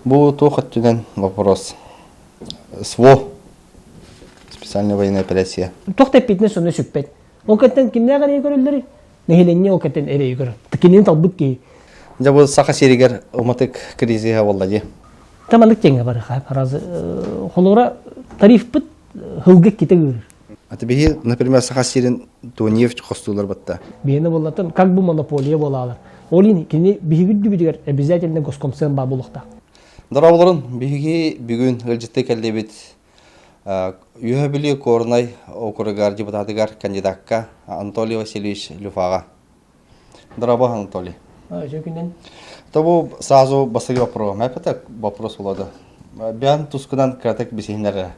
Бу тохаттен вопрос. СВО. Специальная военная операция. Тохтеп битне соны сүппет. Ол кеттен кимне гана көрөллөр? Нехиленне ол кеттен эре көрөр. Тикинен талбык ки. Жабы саха серигер оматык кризига боллади. Тамандык теңе бар хап. Разы холора тариф бит хылгы китегөр. Атбеги, например, саха серин то нефть хостулар батта. Бени боллатын как бы монополия болалар. Олин кини бигүдү бидер обязательно госкомсен ба булукта. Дарабыларын биги бүгүн ылжытты келдебит. Юхабили корнай окургар депутатыгар кандидатка Анатолий Васильевич Люфага. Дараба Анатолий. Жөкүнен. Табу сразу басыгы вопрос. Мәпәтәк вопрос булады. Бян тускудан кратак бисеннәр.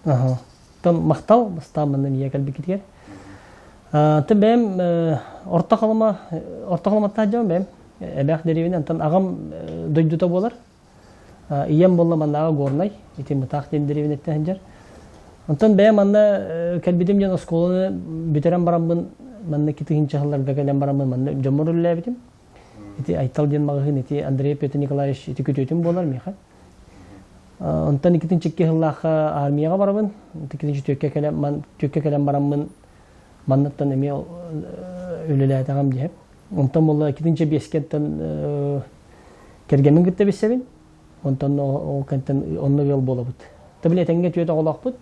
Ага. Там мактал, бастамын ния калбы китер. Бем ортакалма таҗам бем. Эбәх деревинен тан агам дойдута болар. Ием болла маннага горнай, ити мутак дем деревинеттен жер. Антон бем манна калбидем жана школаны битерем барамын, манна китигин чахларга келем барамын, манна жоморулла битим. Ити айтал ден магын ити Андрей Петр Николаевич ити көтөтүм болар меха. Антон икитин чекке хыллаха армияга барамын, икитин төккө келем барамын. Маннаттан эме өлөлө тагам деп. Онтан болла икитинче бескеттен кергемин китте бесебин. Онтан о кантан онны жол болобут. Табле тенге төтө голакпут.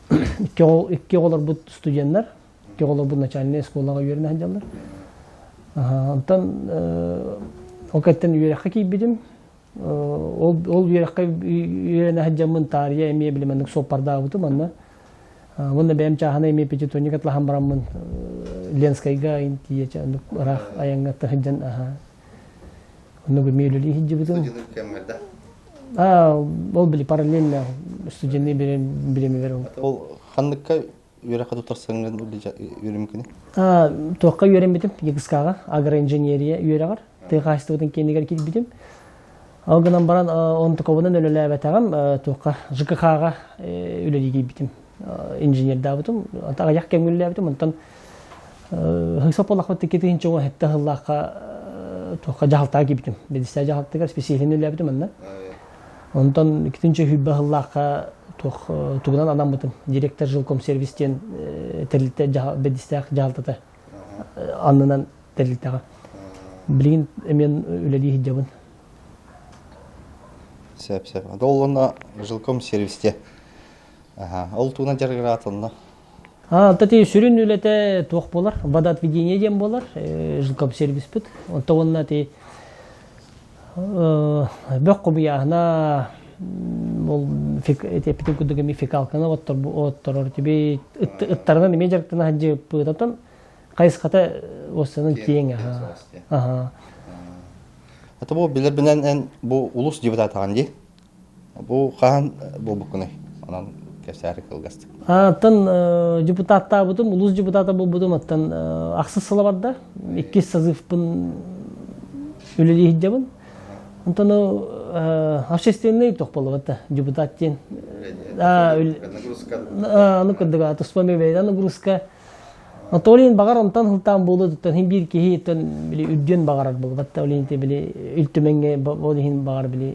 Икки голор бут студенттер, икки голор бут начальный школага йөрүнө хаҗалар. Онтан о кантан йөрөккө кийбидим. Ол йөрөккө йөрүнө хаҗамын тария эме билемен сопарда бутум анна. Вон бем чахана эме пичи тоникат лахам барамын Ленскайга интие чанду рах аянга тахjan Нугу милюли хиджибутун. Ол били параллельно студентный билими веру. Ол хандыкка юракка тутарсаңдан үйрөмкүн. Тоққа үйрен битим, егіскаға, агроинженерия үйрегар. Тыйқастығын кенігер кет битим. Алғынан баран он тоқовынан өлілі әбәтағам, тоққа ЖКХ-ға өліліге битим. Инженер дабытым, антаға яқ кем өлілі әбітім, антан хыңсап олақпатты кетігін чоғы әтті ғыллаққа тоққа жағалтаға кебітім. Бедістә жағалтығар спесиялин өлілі әбітім анна. Онтан икитинче хүббә ғыллаққа тугунан адам бытым. Директор жилком сервистен терлітті бедістә жағалтаты. Аннынан терліттіға. Білген әмен өлілі хиджабын. Сәп. Долларна жилком сервисте. Ол тугунан жарғыра атылына. Тати сүрін өлеті тоқ болар, водоотведение дем болар, жилком сервис бұд. Онта онына ти бөк құбияғына эпитен күдігіме фекалканы оттырыр тебе ыттарынан еме жарықтына хаджы бұдатан қайысқата осының кейін. Ата бұл білер бінен бұл улус депутат аған де? Бұл қаған бұл бұқыны? Онан кәсәрі қылғастық. Аттан депутатта бұдым, улус депутата бұл бұдым, аттан ақсыз сыла барда, 2 сазыф бұн өлелі хиджабын. Антон общественный тоқ болу бата депутаттен. Нагрузка. Туспами бейді нагрузка. Толин бағар онтан хылтан болу, хин бір кехи үдден бағарар болу бата. Олин те біле үлтіменге болу хин бағар біле.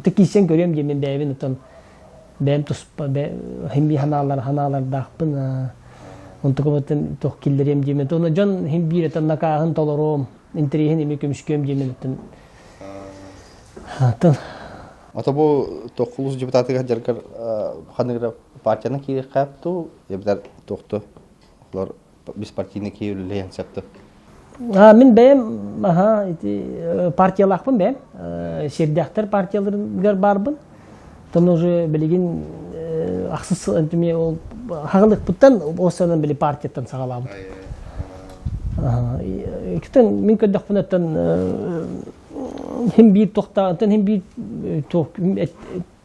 Текисен көрем демен бәйбін отан бәйім туспа хин бір ханалар дақпын. Онтықы батын тоқ келдерем демен. Оны жон хин бір отан накағын толыром. Интерехін еме көмішкем демен отан. Ата бұл тоқылыз депутатыға жарғар қанығыра партияның кейі қайыпты, ебдар тоқты олар беспартийны кейі өлілейін сәпті? Мен бәйім партиялақпын бәйім, сердяқтар партияларығар барбын. Тон уже білеген ақсыз қағылық бұттан осының білі партияттан сағалабын. Мен көдіқпін әттен hem bir toxtağın hem bir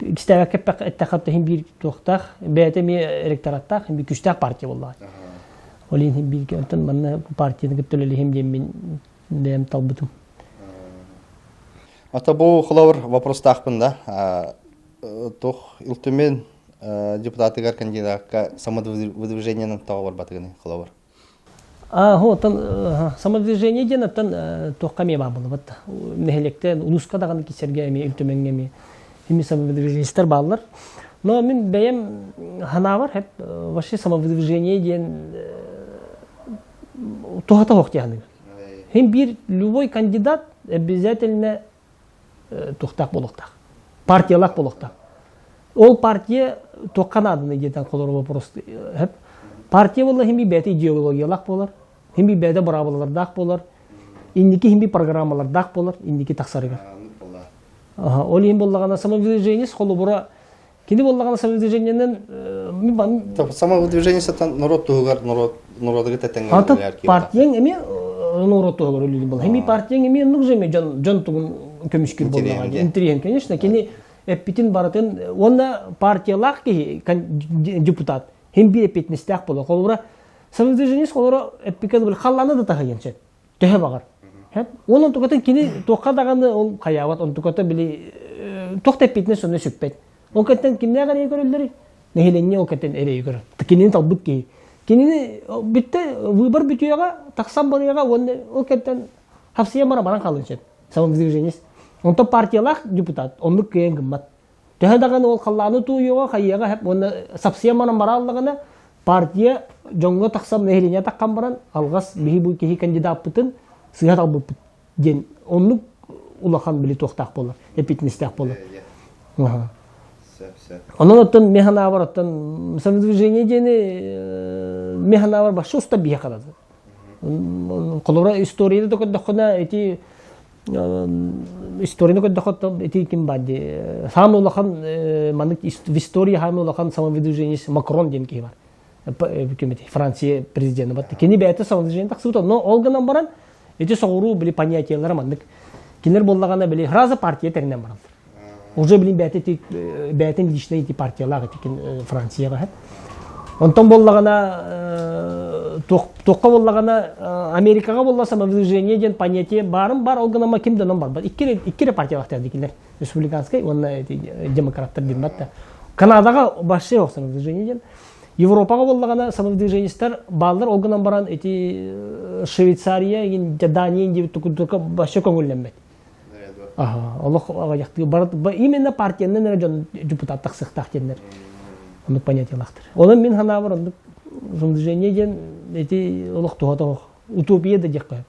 istəyə kəpək ettəxatda hem bir toxtaq BTM elektoratda hem bir küçük partiya vallahi. Olin hem bir kəntin mənə partiyanı götürəli hem dem talbıtım. Ata bu xılawır вопрос тақпында. Тоқ илтімен депутатыгар кандидатка самовыдвижениянын тағы бар батыгыны xılawır. Самодвижение ден аттан тоққа бабылы бат. Нехелектен улуска даган кисерге ми үлтөмеңге ми хими самодвиженистер баллар. Но мен бәем ханавар хеп вообще самодвижение ден тухата хоқтяны. Хим бир любой кандидат обязательно тухтак болуктак. Партиялак болуктак. Ол партия тоққан адыны детен колор вопрос хеп. Партия болла хим бәте идеологиялак болар. Хим бәте барабылардак болар. Индики хим программалардак болар. Индики таксарыга. Ол хим боллагана самодвижение холу бура кини боллагана самодвижениенен самодвижение сатан народ тугар народыга тетенге. Ата партияң эме народ тугар үлү бол. Хим партияң эме нук жеме жон тугун көмүшкүр боллаган. Интерьен, конечно, кини эпитин баратын онна партиялак ки депутат хим би эпитнестак боло. Холура самодвижение холура эпикел бил халланы да тагынчы. Төһө багар. Хеп, онун тугатын кини тоққа даганы ол каябат, он тугата били тоқта эпитне соны сүкпет. Ол кеттен кимне гана көрөлдөр? Нехеленне ол кеттен эре көрө. Кинин талбык ки. Кинини битте выбор бүтүяга таксам болыяга ол кеттен хапсия мара баран калынчы. Самодвижение. Онто партиялак депутат, онлук кең гыммат. Төһө даганы ол халланы туюга хайяга хеп оны сапсия мара бараллыгына партия жоңго таксам нехеленне таккан баран алгас бихи бу ки кандидат бутын сыгат албып ген онлук улахан били тоқтак болар, эпитнестак болар. Онон оттон механавар оттон самодвижение дени механавар башы уста бия калады. Колора историяда докоддохна эти историяда докоддохот эти ким бади. Сам улахан мандык в истории хам улахан самодвижение Макрон ден ки бар. Кемете Франция президенты бат. Кини бәте самодвижение таксыты, но олганан баран эти соғыру били понятиялар мандык. Кинер боллагана били раза партия теринен баралар. Уже билин бәтен личный эти партиялар эти Францияга хат. Онтон боллагана тоққа боллагана Америкага болла самодвижение ден понятие барым бар олганама кимден бар. Иккире партиялар тердикилер. Республиканский, онна эти демократтар диматта. Канадага башы жоқ самодвижение ден. Европага боллагана самодвиженистер балдар олганан баран эти Швейцария, Дания деп тука башы көңүлленбет. Аллах аяқты именно партияның депутаттық сықтақ дендер. Ондық понятиялақтыр. Оның мен хана бар, ондық самодвижение ден эти олық туғата утопия да дек қойып.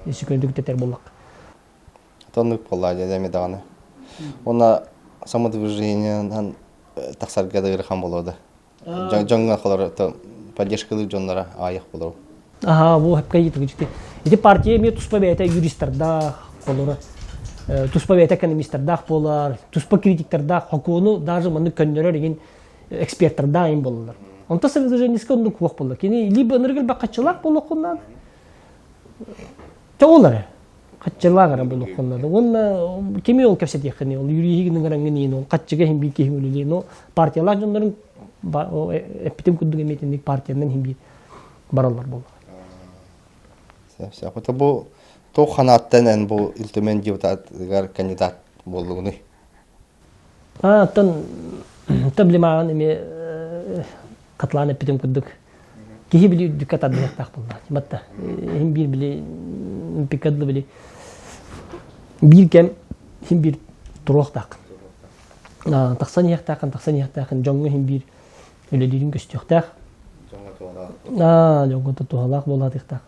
Есі көндік тетер болақ. Тондық болла дедеме дағаны. Оны самодвижениенен тақсарға да ғырқан болады. Жоңға қалар поддержкалы жонлара аяқ болу. Бұл хәпқа еті күшікті. Эти партия ме тұспа бәйті юристерда қолыры. Туспа бәйті экономистерда болар. Туспа критиктерда хокуыны даже мұны көннері деген эксперттерда айын болылар. Онта самодвижениеске онды құлақ болар. Кені либо ныргіл бә қатшылақ болу құннады. Олары. Қатшылағыра болу құннады. Оны кеме ол кәпсет еқіне. Ол юригінің ғараңын ол қатшыға хем бейке хем өлілейін. Ол партиялар жондарын эпитем күдігі метіндік партияның хем бей баралар болар. Это был то ханаттан был илтемен депутат кандидат болуны. Тан таблимаган эме катланы питем күдүк. Кихи били дикатат дияктак булды. Матта хим бир били пикадлы били. Бир кем хим бир туруктак. Таксан яктакын жоңго хим бир өлөдүрүн көстөктак. Жоңго туалак болот ыктак.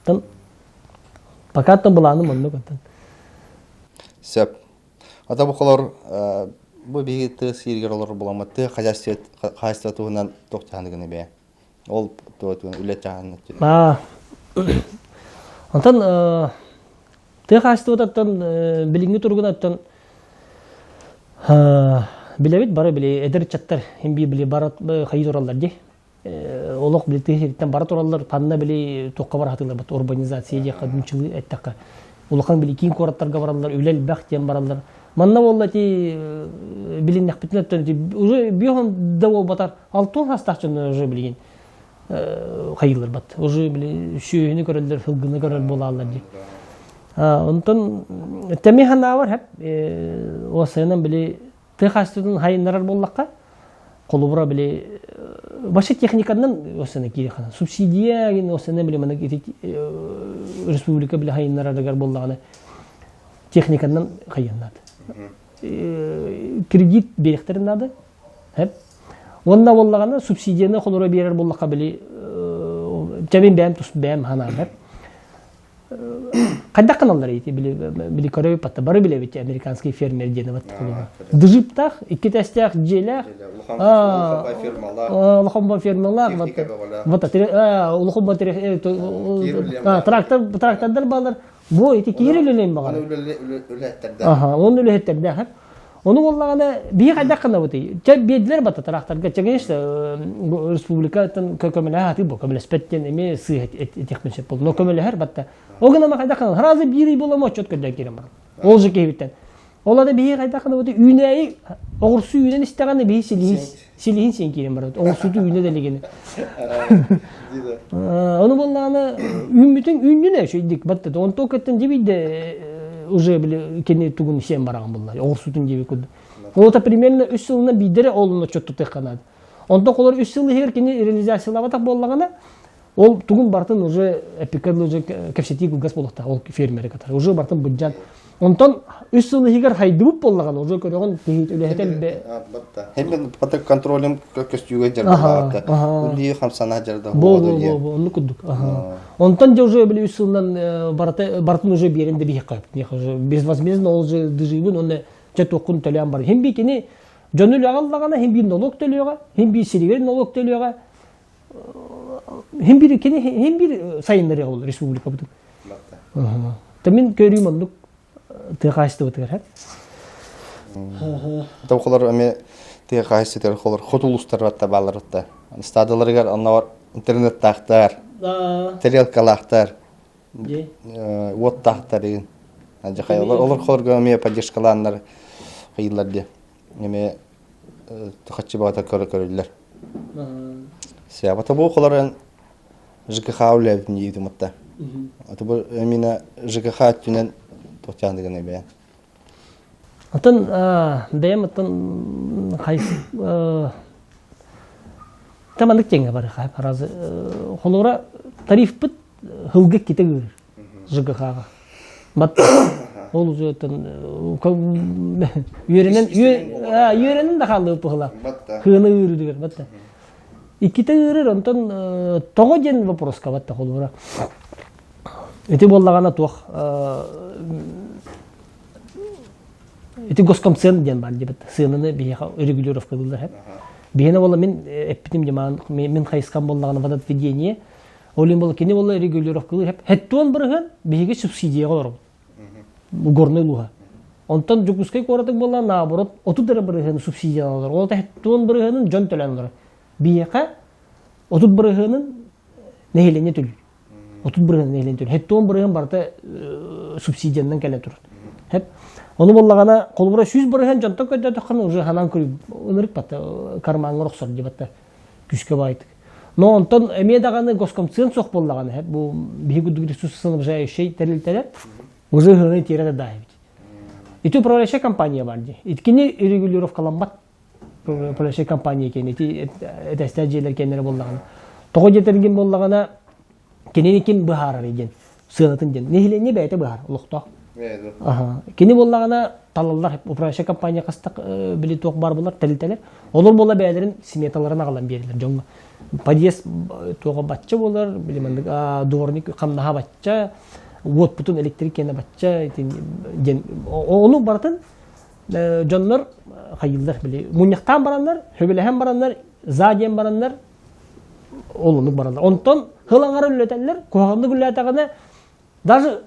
Тан пока там была нормально контент. Сеп. Ата бу колор бу бигите сиргерлер буламы ты хазяйствотунан токтандыгыны бе. Ол тоотун үлечан. Антан ты хазяйствотан билинги тургунаттан билебит бары били эдер чаттар хим би били барат хайдураллар ди. Олық білі тегерттен бара тұралар, танына білі тоққа бар хатылар бат, урбанизация де қадымчылы әттіққа. Олыққан білі кейін қораттарға баралар, үлел бәқтен баралар. Манна болла ти білін нәқпетін әттен, уже бүйоған дауы батар, алтон хастақчын уже білген қайылар бат. Уже білі шүйіні көрілдер, фылғыны көріл болалар де. Онтан тәмей хана бар, осыянан білі тегастыдың хайынларар боллаққа, колубура биле башы техникадан осыны кирехана субсидия ген осыны биле мына республика биле хайыннар адагар боллаганы техникадан хайыннады кредит беректерин нады хеп онда боллаганы субсидияны колура берер боллакка биле жабин бәм тус бәм хана хеп кайда каналдар эти били көрөп патта бары биле бит американский фермер дени бат дыжыптах икки тестях желях улхомба фермалар вот улхомба трактордар балар бу эти кирилелем баган он үлеттерде хеп onu bolлаганы бии кайда кана бути бедлер бата тракторга чегениш республикатын көмөлө хаты бу көмөлө спеттен эме сы техничеп бол но көмөлө хер батта огына ма кайда кана разы бири боломо чөткөдө керем бар ол же кебиттен олада бии кайда кана бути үнөй огурсу үнөн истеганы бии силихин сен керем бар огурсуту үнө делегени onu bolлаганы үн бүтүн үнүнө шойдик батта он токеттен жебиде уже били кене тугун сен бараган булла орсутун жеби күдү олта примерно 3 жылына бидере олуна чөттү теканады онто колор 3 жыл эгер кене реализациялабатак боллагана ол тугун бартын уже эпикадлы уже кепсети газ болукта ол фермер катар уже бартын буджан онтон 3 жыл эгер хайдыбып боллаган уже көрөгөн үлехетел Hem pata kontrolüm köstüge jarda. Uli хамсана жарда. Onu kuduk. Онтон же уже били 3 жылдан бартын уже беренде бии кайып. Безвозмездно ол же дыжыбын оны жетокун төлөм бар. Хем бикени жөнүл агаллагана хем би налог төлөөгө, хем би сиригер налог төлөөгө. Хем бир кени хем бир сайындар бол республика бутук. Тамин көрүм ондук тыгашты бутугар. Тавкалар эме тие кайсытер холор хотулустар батта балар батта. Стадаларга аннар интернет тактар. Тарелкалактар. Вот тактар деген. Анжа кайылар олар холорга эме поддержкаландар кыйларды. Эме тахачы бата көрөлөр. Себаты бу холоран ЖКХ үлеп нийди мутта. Аты бу эмина ЖКХ түнен тохтандыгын эбе. Атын бәйім атын қайсы тамандық жеңе бар қайып аразы қолуыра тариф бұд ғылғық кете көрір ЖГХ-ға бат ол ұзы атын үйеренін да қалы ұпығыла қыны үйірдігер бат иккете көрір онтан тоғы жен вопроска бат қолуыра өте боллағана тоқ эти госкомцен ден бар дебет сыны бияга регулировка кылдыр хеп бияна бола мен эппитим жаман мен хайскан боллаган водоведение олим бола кене бола регулировка кылдыр хеп хеттон бирген бияга субсидия колор горный луга онтон жукускай коратык болла наоборот оту дere бирген субсидия алар ол хеттон биргенин жон төлөндөр бияга оту биргенин нехелене түл оту бирген нехелене түл хеттон бирген барта субсидиядан келе тур хеп onu bolлагана колбура 100 бирген жонток көдө токкан уже ханан көрүп ынырык бата карманга рөхсат дебатта күскө байтык но онтон эме даганы госкомцен сок боллаганы хеп бу бигүдүк ресурсын жай шей терилтелер уже хыны тирада дайбит итү управляющая компания бар ди иткини регулировкаланбат управляющая компания экен эти стажерлер кенер боллаган того жетерген боллагана кенени ким бахар эген сынатын ден нехилене бейте бахар улукта Кини боллагана талаллар управляющая компания кастак били ток бар булар телтелер. Олар бола бәйләрен сметаларына калган берилер. Жонга подъезд тога батча болар, билемендик, дворник камнаха батча, вот бутун электрик кене батча, onu бартын жоннор хайылдар били. Муньяктан бараннар, хөбелеһен бараннар, задиен бараннар, олуну бараннар. Онтон хылаңар өлөтәләр, куганды гүлләтәгәне даже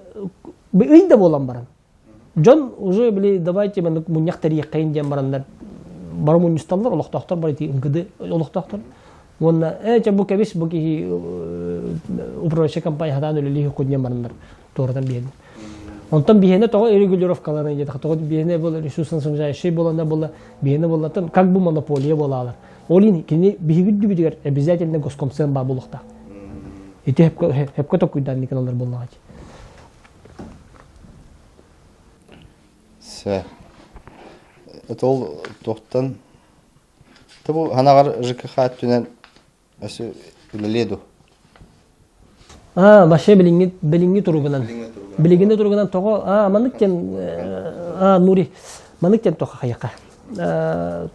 Ыйда болам баран. Жон уже били давайте мен муньяктар яккайын дем барандар. Бар муньюсталлар олоктоктор бар ити ыңгыды олоктоктор. Онна бу кебис бу ки управляющая компания хадан өлелии куднем барандар. Тордан биен. Онтон биене того регулировкаларын жете. Того биене бол ресурсын сымжайшый боланда бола биене болатын как бы монополия болалар. Олин кини бигүддү бидер обязательно госкомцен ба булукта. Ити хеп коток куйдан никаналар боллагач. Это ол тоқтан Табу ханагар ЖКХ түнен өсү үлеледу. Башы билинги туругунан. Билигинде туругунан того, маныктен Нури, маныктен тога хаяка.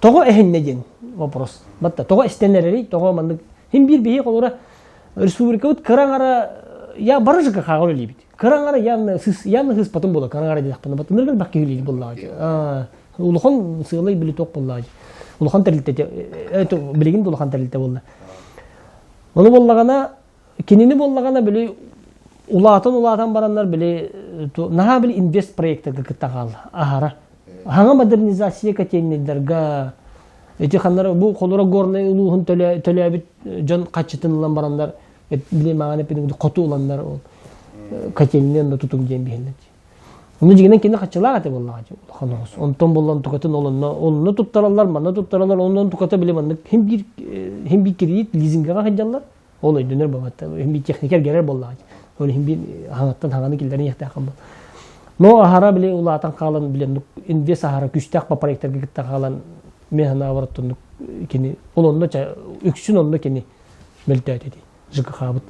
Того эхеннеден вопрос. Батта того истенерери, того манык. Хим бир бии колура республика вот караңара я барыжка хагыр либит. Караңара явно хыс потом было караңара дедак пана бат ныргал бакки лили булла. Улухан сыйлай били ток булла. Улухан терилте это билигин улухан терилте булла. Оны боллагана кинини боллагана били улаатан барандар били наха били инвест проекттер кыттагал. Ахара. Ханга модернизация катеннерга эти ханнар бу колора горный улухан төлөбүт жон качытынлан барандар биле маганы педин коту уландар катеннен да тутуң ден бихелет. Уну жигенен кине качылага те боллага ханогус. Онтон боллан тукатын олонно туттаралар, мана туттаралар, оннон туката биле ман хим бир кредит лизингага хаджалар. Ол өйдөнөр бабатта, хим бир техникер керер боллага. Ол хим бир хангаттан ханганы килдерин якта кам. Но ахара биле улатан калан биле инвест ахара күчтак по проекттерге китта калан механа вараттын кини олонно үксүн онно кини мелтет эти ЖКХ бут.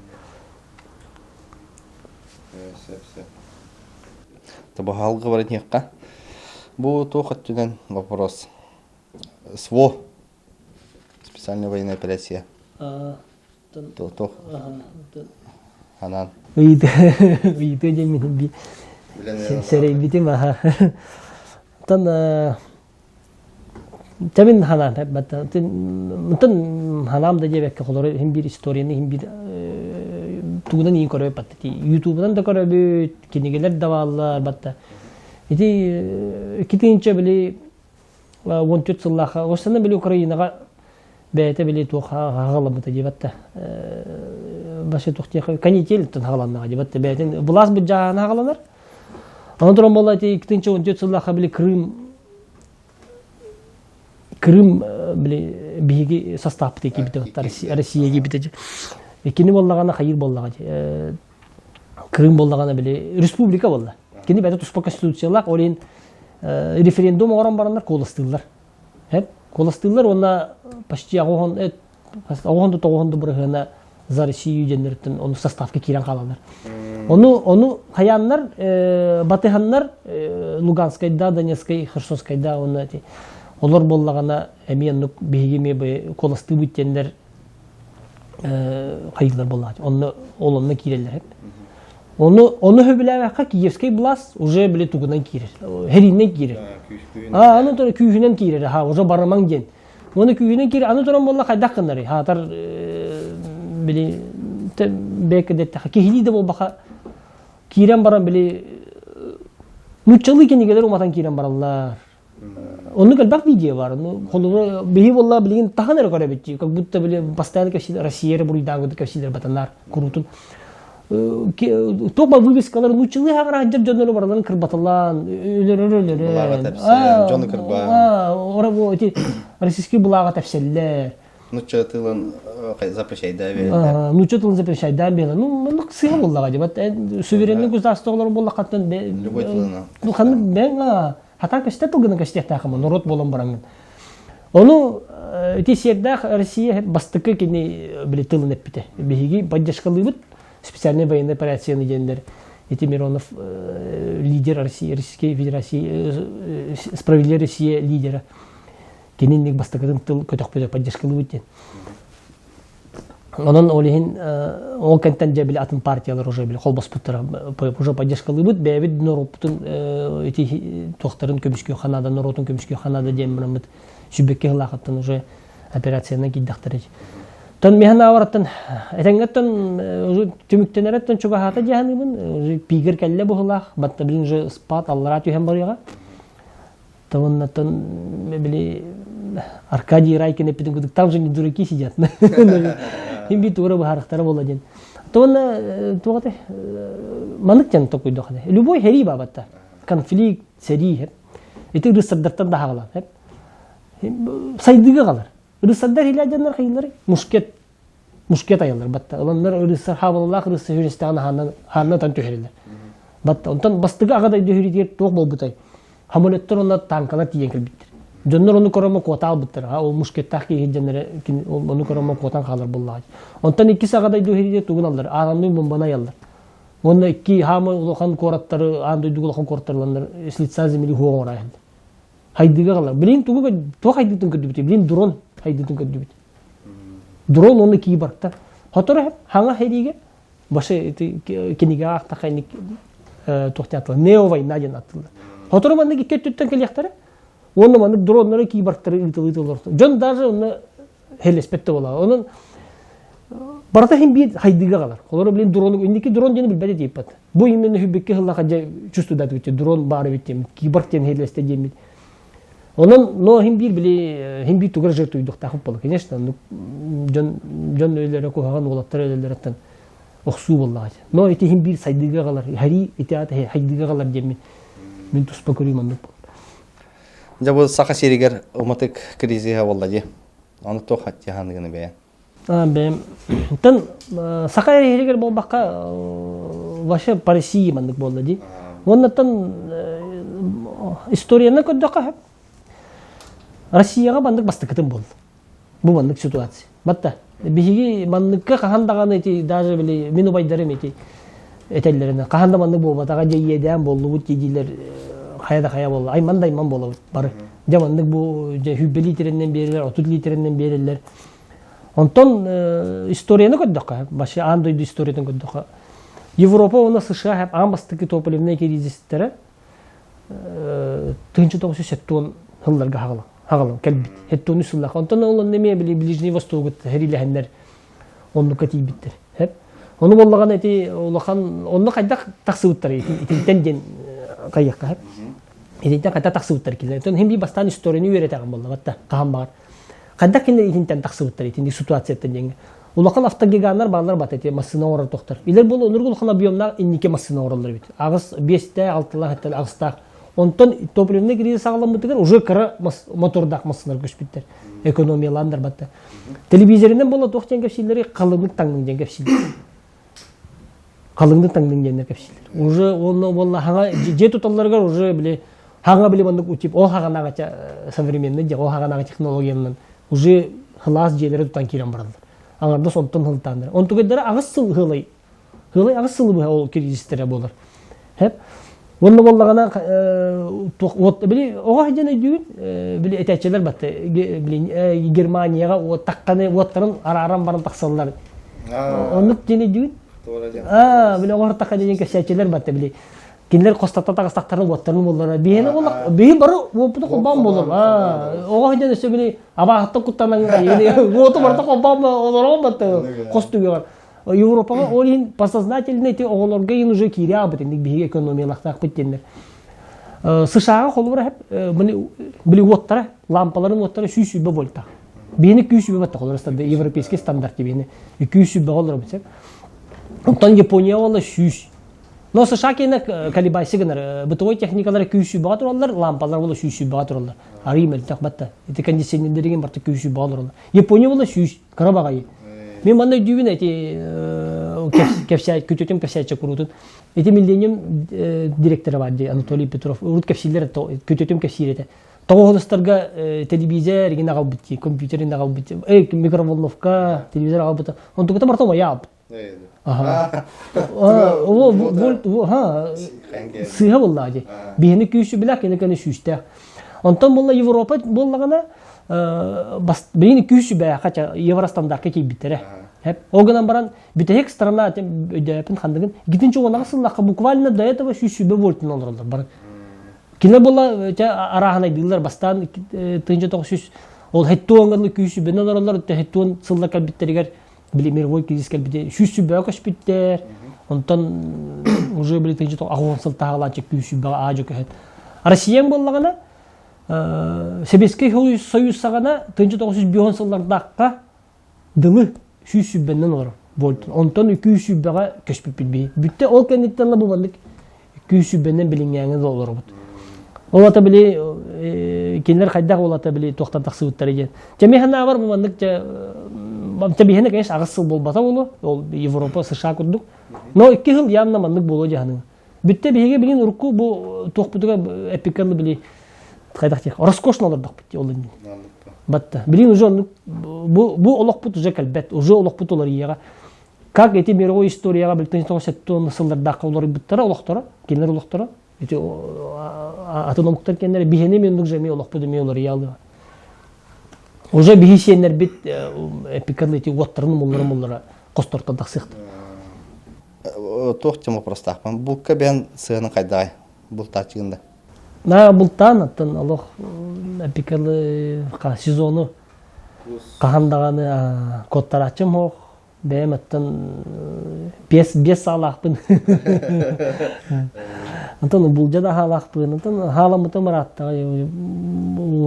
Табу халгы бар этникка. Бу тохат түнен вопрос. СВО. Специальная военная операция. Тох. Анан. Үйді жемін би. Сәрей бітім аха. Тан Табин ханан бата мутан ханам да жебекке колор хим бир историяны хим бир тугунан ин көрөп батти ютубдан да көрөбүт кинегелер да баллар батта ити китинче били 14 жыллаха осаны били Украинага бете били туха хагалабыта жебатта башы тухтеха канитель тан хагаланага жебатта бетин булас бу жана хагаланар андан болати китинче 14 жыллаха били Крым биги составты кибите Россия кибите. Кини боллагана хайыр боллага. Крым боллагана биле республика болла. Кини бәте туспа конституциялар олин референдум оран барандар коластылар. Коластылар онна почти агондо бургана за Россию жендерден оны составка кирен калалар. Оны хаяннар батыханнар Луганскайда, Донецкай, Херсонскайда оны олар боллагана эмен бегиме бе коласты бүттендер кайылар боллаган. Онны кирелер. Оны хөбүләбәккә Киевский блас уже биле тугунан кирер. Херинен кирер. Аны тора күйүнен кирер. Уже бараман ген. Оны күйүнен кирер. Аны тора болла кайда кыннары. Тар биле бекде та кихили де болбака кирен баран биле нучалы кенегелер уматан кирен бараллар. Onun kalbak video var. Onu bihi vallahi bilgin tahanır kadar bitti. Как будто bile постоянно кавшилер Россия бурайдан годы кавшилер батанlar kurutun. Тоба вывескалар нучылы хагара хаджар жоннору бараларын кырбаталан өлөр. Жоны кырба. Ора бу эти российский булага тапселлер. Нучатылын запрещать да бе. Нучатылын запрещать да бе. Ну сыйга буллага жебат. Суверенный государстволар булла каттан бе. Любой тылына. Ну ханны бен Хатар кашта тылгына каштехта хама народ болон барангын. Ону эти сердах Россия бастыкы кини биле тылын эппите. Биги поддержкалыбыт специальные военные операции дендер. Эти Миронов лидер России, Российской Федерации, справедливая Россия лидера. Кининник бастыкын тыл көтөкпөдө поддержкалыбыт. Онон олихин ол контент жабили атын партиялар уже били холбос буттара уже поддержкалыбыт бебит нороптун эти тохтарын көмүшкө ханада норотун көмүшкө ханада деммит шүбекке хылакаттан уже операцияны киддактыр. Тон механа авараттан этеңгеттен уже түмүктенереттен чубахата жаһаныбын уже пигер келле бухлах батта билин же спат аллара түйһен барыга. Тоннатон били Аркадий Райкин эпидемик там же не дураки сидят. Имбитура бахарахтара боладен. Тонна тугате маныктан токуй дохане. Любой хери бабатта. Конфликт, серий. Эти рысаддартан да хагалар. Сайдыга калар. Рысаддар хилажаннар хыйлары мушкет аялар батта. Алар рысар хаваллах рысы хюрестан ханна тан төһөрөлөр. Батта онтан бастыга агадай дөһөрү ток болбутай. Хамолеттер онна танкалар тиен келбиттер. Жоннор onu коромо кота албыттыр. Ол мушкеттах ки жоннор onu коромо котан калыр буллар. Онтан 2 сагада дүйриде тугун алдар. Арамны бомбана ялдар. Онда 2 хамы улахан кораттары, андай дугулахан кораттарлар с лица земли хоора. Хайдыга калар. Билин тугуга то хайдытын көдөбүт. Билин дрон хайдытын көдөбүт. Дрон оны ки барта. Хотор ханга хериге башы киниге акта хайник тоқтатылды. Нео война деген атылды. Хотор манда кеттүттен келектер. Оны манда дронлары ки бартары ытылар. Жон даже оны хелеспетте бола. Онун барата хим бир хайдыга калар. Олар билин дрону индики дрон жени билбеди дейп бат. Бу именно хүбекке хыллага чувствует бит. Дрон бары бит. Ки бартен хелесте демит. Онун но хим бир тугар жертуйдук тахып болду. Конечно, жон өйлөрө кохаган улаттар өйлөрөттөн оксуу болду. Но эти хим бир сайдыга калар. Хари итаат хайдыга калар демит. Мен туспа көрүмөн. Жабы сака серигер уматык кризиса болду же. Аны то хатты хандыгыны бе. Бем тан сака серигер болбакка ваша по России мандык болду ди. Оннан историяны көдөкка Россияга бандык бастыкытын болду. Бу бандык ситуация. Батта биги бандыкка кахандаганы эти даже биле мен убайдарым эти этеллерине каханда бандык болбатага жейеден болду бут жедилер кая болду. Ай мандай ман болду бары. Жамандык бу же хүббели литринен берилер, 30 литринен берилер. Онтон историяны көдөкка башы андойду историятын көдөкка. Европа оны США хеп амбастыки топливный кризистері 1970 жылдарга хагылы келбит. Хеттон үсіллақ. Онтан олын неме білі Ближний Восток хәриләхендер онны кәтейбіттер. Оны боллаған әте олақан, онны қайдақ тақсыбыттар, етентен ден қайыққа хеп. Етентен қайда тақсыбыттар келдер. Онтан хем бей бастан историяны үйретіған болды, қатта, қаған бағар. Қайдақ кендер етентен тақсыбыттар, етенде ситуацияттен денге. Улақан автогигандар бағалар бат әте массына орар тоқтар. Илер бұл онырғыл қана бүйомна иннеке массына оралар бит. Ағыз 5-те, 6-лақ әттел ағыстақ. Онтан топливный кризис сағалан бұтығар, уже кірі мотордақ массынар көшпеттер. Экономияландар батты. Телевизоринен бола тоқтен кәпсейлері қалыңдық таңның ден кәпсейлер. Қалыңдық таңның ден кәпсейлер. Уже оны болла хаңа, же тұталарғар уже біле, хаңа біле бандық үтіп, о хағанағача современный, о хағанағы технологиянан уже хылас жерлері тұтан керен баралар. Аңарда сонтан хылтандар. Онтугайдары ағыз сыл хылай. Хылай ағыз сылы бұға ол кризистері болар. Хеп. Онны боллағана, оға хәден өйдігін, білі әтәтчелер бәтті. Германияға таққаны оттарын ара-арам барын тақсалылар. Онны ден өйдігін? Білі оғар таққа ден кәсәтчелер бәтті. Білі кенлер қостатта тағыстақтарын оттарын болдары. Бейін бары опыты қолбан болыр. Оға хәден өсі білі абағаттың құттанаңға. Оты барда қолбан оларға бәтті. Қостуге бар. Европаға олин подсознательно эти оғыларға ен уже кире абытын, бігі экономиялақтақ біттендер. США-ға қолыбыра әп, білі оттары, лампаларын оттары 100 вольта. Бені 200 вольта қолыр, европейский стандарт бені 200 қолыр бітсек. Онтан Япония олы 100. Но США кейіне калибайсы гынар, бытовой техникалары 200 баға тұралар, лампалар олы 100 баға тұралар. Арым әлі тақ бәтті. Эти кондиционерлерген барты 200 баға тұралар. Япония олы 100, қыра бағайы. Мен мандай дүйбін әте көтетім кәпсәйтші құрудын. Әте Millennium директоры бар, Анатолий Петров. Урут кәпсейлер көтетім кәпсейлер. Тоғылыстарға телевизор, ағал бітті, компьютерін ағал бітті, микроволновка, телевизор ағал бітті. Он тұғыта мартау ма яғып. Сыға болды әте. Бейіні күйісі біләк, енекені сүйісті. Онтан болла Европа боллағана бейіні күйісі бәя қача Евростандартқа кей біттері. Оғынан баран бітәйек страна өйдәпін қандығын. Гетінші оңаға сыллаққа буквально до этого сүйісі вольтын олыралар баран. Келер болла арағын айдылар бастан тыңжы тоғы сүйіс. Ол хәтті оңғанлы күйісі бән олыралар. Хәтті оң сылла кәлбіттерігер біле мировой кризис кәлбітер. Сүйісі бәя көш біттер. Онтан уже біле тыңжы тоғы ағуын сыл тағыланчы күйісі бәя ажы көхет. Россиян боллағана Советский Союз сағана 1990 жылдардаққа дылы сүйсүббеннен олар болды. Онтан 200 бәға көшпіп білбей. Бүтті ол кәнеттенлі бұбандық 200 бәннен білінгеніңіз олар бұд. Ол ата біле, кенлер қайдақ ол ата біле тоқтан тақсы бұттар екен. Жәмейхана бар бұбандық, жәмейхана кәнеш ағысыл болбата олы, ол Европа, США күрдік. Но 2 жыл явна мандық болу жағының. Бүтті бейге білген ұрыққы бұл тоқпытыға әпекканлы біле кайдак тек роскошно олордок бит ол инде. Батта. Билин уже бу олокпут уже калбет, уже олокпут олар ияга. Как эти мировой историяга билтен тоосеттон сылдарда каллар биттара олоктора, кенер олоктора. Эти атономуктар кенер бихене мендик жеми олокпут деме олар иялы. Уже бихисенер бит эпиканы эти уаттарын муллара костортта даксыкты. Тохтема простахпан. Булка бен сыгының қайдай, бұлтачығында. Бұлтан аттан алох эпикалы сезону қағандағаны коттар ачым оқ. Бәйім аттан 5 салақпын. Антан бұлжада халақпын. Антан халамыты мараттағы.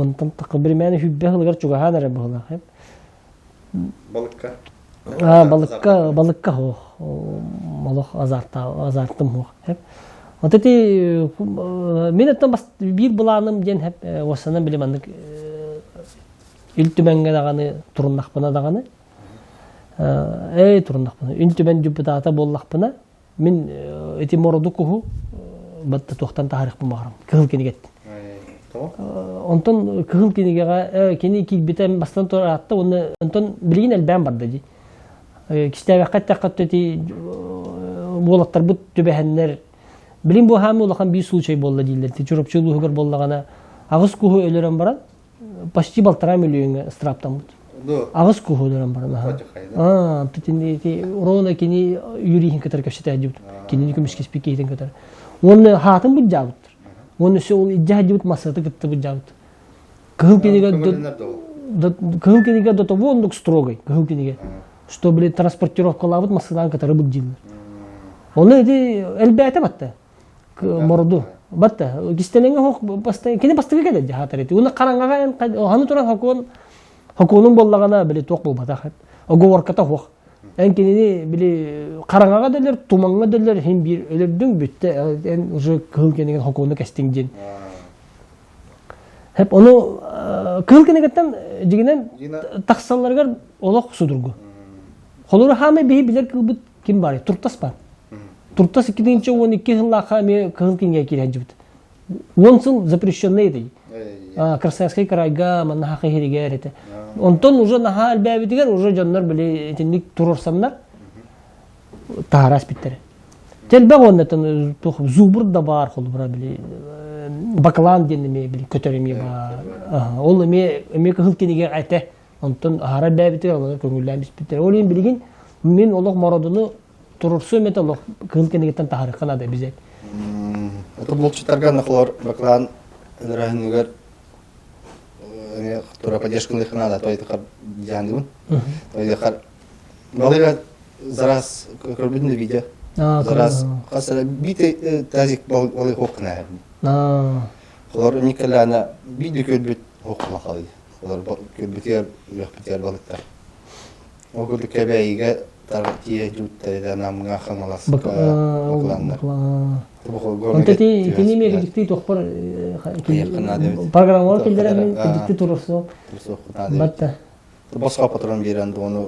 Антан тақы бір мәні хүббе қылғар чуға ханары бұғылақ. Балыққа? Балыққа хоқ. Малох азартым хоқ. Вот эти мен аттан бир буланым ден хеп осанан билем андык үлтүмәнгә даганы туруннакпына даганы туруннакпына үлтүмән депутата боллакпына мен эти мороду куху батта тохтан тарих булмагам кыл кенигет онтон кыл кенигега кени килбитен бастан торатты оны онтон билген элбән бар ди кистәгә каттакат эти болаттар бут төбәһәннәр Билин бу хами улахан bir случай болла дилер. Чурапчылуу хөгөр боллагана агыс куху өлөрөн баран почти 1,5 миллион страптан. Агыс куху өлөрөн баран. Тетинди урона кини юрихин кетер кепсете ажып. Кини күмүш кеспи кейтен кетер. Оны хатын бу жабыт. Оны сол ижажып масаты кетти бу жабыт. Кыл киниге до того он строгой. Кыл киниге. Что были транспортировкалабыт масадан кетер бу дилер. Оны эти элбете батты. Мороду. Батта. Кистенеге хок бастай. Кини бастыга келет жахатар эти. Уны караңага аны туран хокунун боллагана биле ток болбата. Оговорката хок. Эн кинини биле караңага делер, туманга делер хем бир өлөрдүн бүтте. Эн уже кыл кенеген хокуну кастиңдин. Хеп ону кыл кенегеттен жигинен таксалларга олок судургу. Холору хаме бии билер кылбыт ким бар? Туртас бар. Туртас 2012 жылда хаме кыл кенге кирежибит. Он жыл запрещенный edi. Красноярский крайга манна хахириге эрете. Онтон уже наха албаби деген уже жаннар биле этинник турурсамнар. Тарас биттер. Телбе оннатын зубур да бар холбура биле. Баклан денеме биле көтөрөмө бар. Ол эме кыл кенге айте. Онтон хара баби деген көңүлләмис биттер. Олин билген мен олог мородуну турурсу металлох кыл кенегеттен тарыхына да бизе. Это болчитарга нахлор баклан рахнугар не тура поддержка надо, то это хар яндун. То это хар балыга зараз көрбүдүн видео. Зараз хасара бите тазик балык хокна. Хлор никалана видео көрбүт хокна калды. Хлор көрбүтер яхтер балыктар. Огул кебейге тартие жутта намга хамалас бакландар. Онта ти кинеме гидикти тохпор программалар келдерен гидикти турусу. Батта. Башка патрон берен оны